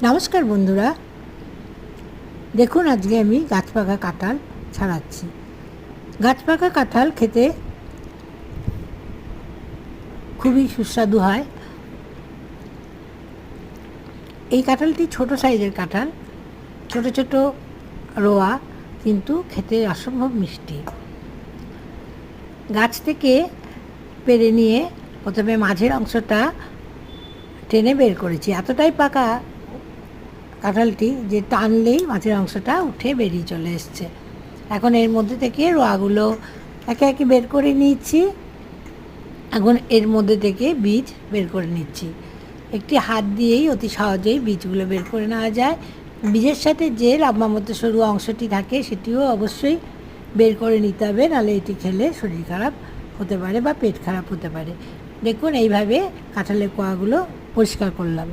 নমস্কার বন্ধুরা, দেখুন আজকে আমি গাছ পাকা কাঁঠাল ছাড়াচ্ছি। গাছ পাকা কাঁঠাল খেতে খুবই সুস্বাদু হয়। এই কাঁঠালটি ছোট সাইজের কাঁঠাল, ছোট ছোট রোয়া, কিন্তু খেতে অসম্ভব মিষ্টি। গাছ থেকে পেড়ে নিয়ে প্রথমে মাঝের অংশটা টেনে বের করেছি। এতটাই পাকা কাঁঠালটি যে টানলেই মাঝের অংশটা উঠে বেরিয়ে চলে এসছে। এখন এর মধ্যে থেকে রোয়াগুলো একে একে বের করে নিচ্ছি। এখন এর মধ্যে থেকে বীজ বের করে নিচ্ছি। একটি হাত দিয়েই অতি সহজেই বীজগুলো বের করে নেওয়া যায়। বীজের সাথে যে লম্বা মতো সরু অংশটি থাকে সেটিও অবশ্যই বের করে নিতে হবে, নাহলে এটি খেলে শরীর খারাপ হতে পারে বা পেট খারাপ হতে পারে। দেখুন এইভাবে কাঁঠালের কোয়াগুলো পরিষ্কার করলাম।